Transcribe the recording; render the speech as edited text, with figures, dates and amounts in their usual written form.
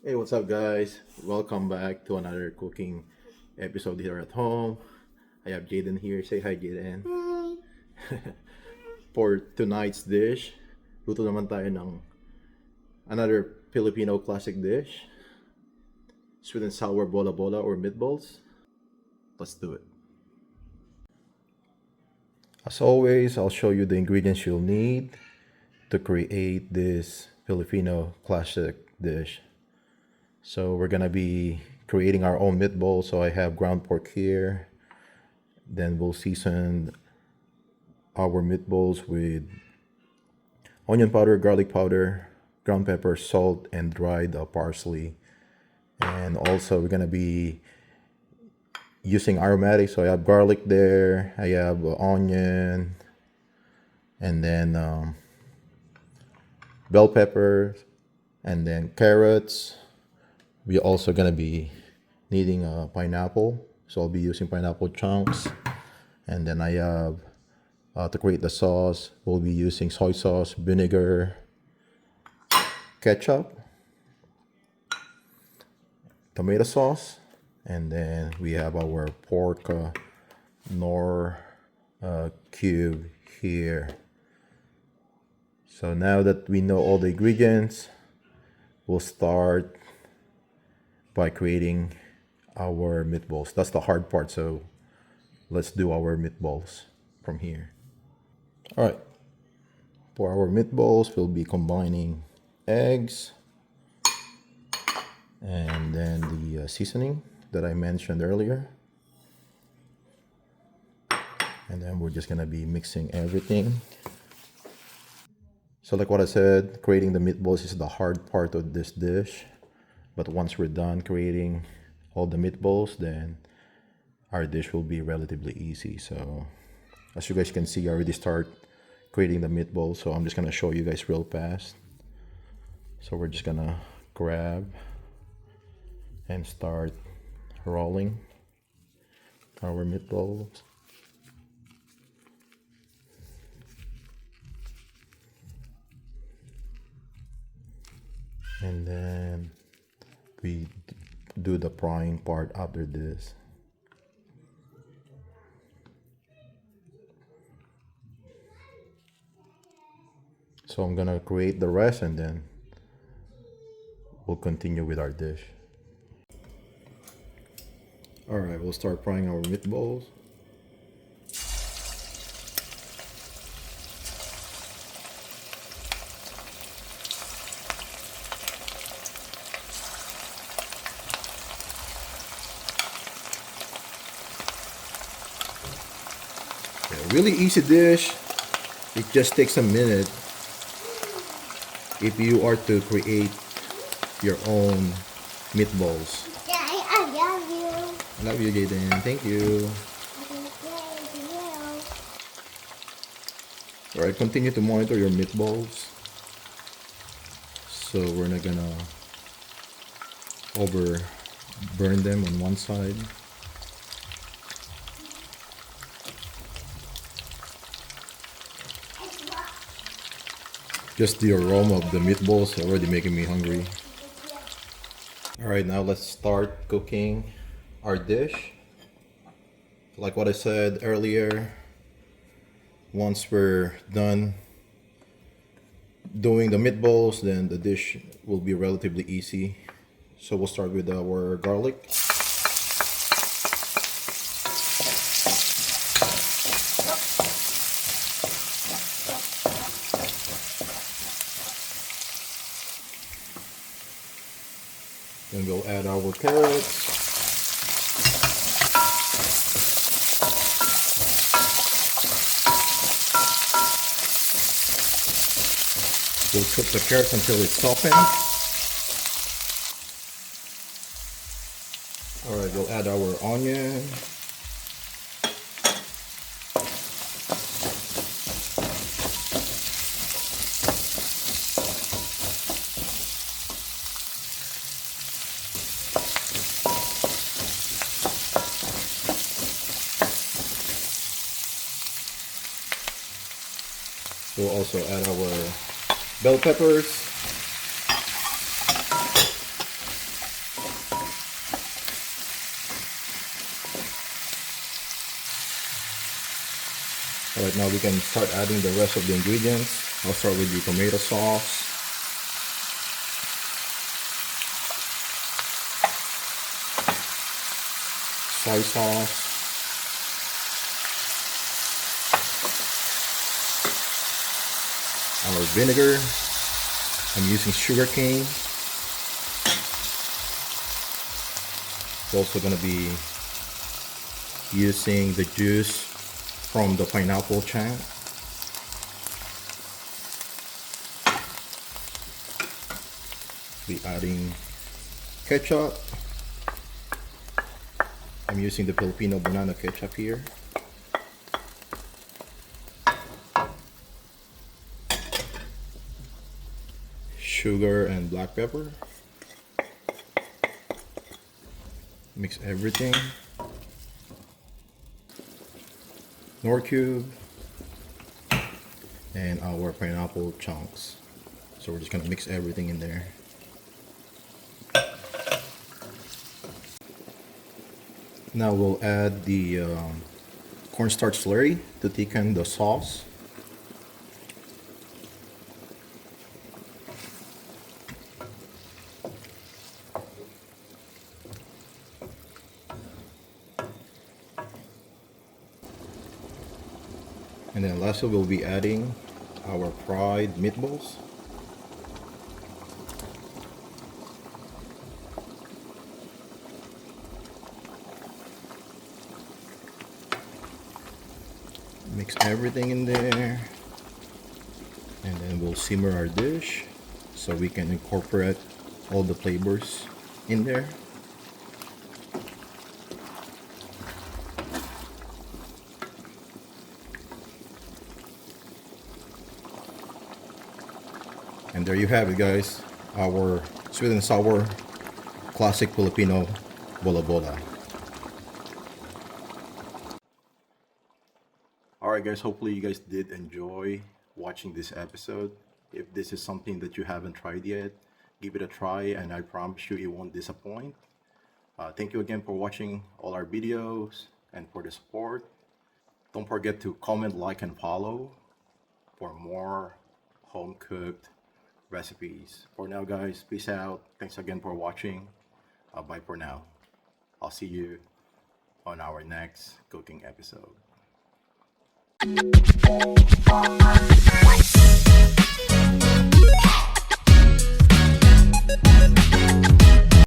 Hey, what's up, guys? Welcome back to another cooking episode here at home. I have Jaden here. Say hi, Jaden. Hi. For tonight's dish, luto naman tayo ng another Filipino classic dish, sweet and sour bola-bola or meatballs. Let's do it. As always, I'll show you the ingredients you'll need to create this Filipino classic dish. So we're gonna be creating our own meatballs. So I have ground pork here. Then we'll season our meatballs with onion powder, garlic powder, ground pepper, salt, and dried parsley. And also we're gonna be using aromatics. So I have garlic there, I have onion, and then bell peppers, and then carrots. We're also gonna be needing a pineapple, so I'll be using pineapple chunks. And then I have to create the sauce, we'll be using soy sauce, vinegar, ketchup, tomato sauce, and then we have our pork nor cube here. So now that we know all the ingredients, we'll start by creating our meatballs. That's the hard part, so let's do our meatballs from here. All right, for our meatballs, we'll be combining eggs and then the seasoning that I mentioned earlier. And then we're just gonna be mixing everything. So like what I said, creating the meatballs is the hard part of this dish. But once we're done creating all the meatballs, then our dish will be relatively easy. So as you guys can see, I already start creating the meatballs. So I'm just gonna show you guys real fast. So we're just gonna grab and start rolling our meatballs. And then we do the frying part after this. So I'm gonna create the rest and then we'll continue with our dish. All right, we'll start frying our meatballs. Yeah, really easy dish. It just takes a minute if you are to create your own meatballs. Daddy, I love you. Love you, Jaden. Thank you. I love you. All right, continue to monitor your meatballs. So we're not gonna over burn them on one side. Just the aroma of the meatballs already making me hungry. All right, now let's start cooking our dish. Like what I said earlier, once we're done doing the meatballs, then the dish will be relatively easy. So we'll start with our garlic. Then we'll add our carrots. We'll cook the carrots until it's softened. All right, we'll add our onion. We'll also add our bell peppers. Right now we can start adding the rest of the ingredients. I'll start with the tomato sauce. Soy sauce. Our vinegar. I'm using sugar cane. We're also going to be using the juice from the pineapple chunk. Be adding ketchup. I'm using the Filipino banana ketchup here. Sugar and black pepper. Mix everything. Nor cube and our pineapple chunks. So we're just gonna mix everything in there. Now we'll add the cornstarch slurry to thicken the sauce. And then lastly, we'll be adding our fried meatballs. Mix everything in there. And then we'll simmer our dish so we can incorporate all the flavors in there. And there you have it, guys, our sweet and sour classic Filipino bola-bola. Alright guys, hopefully you guys did enjoy watching this episode. If this is something that you haven't tried yet, give it a try and I promise you it won't disappoint. Thank you again for watching all our videos and for the support. Don't forget to comment, like, and follow for more home-cooked recipes. For now guys, peace out. Thanks again for watching. Bye for now. I'll see you on our next cooking episode.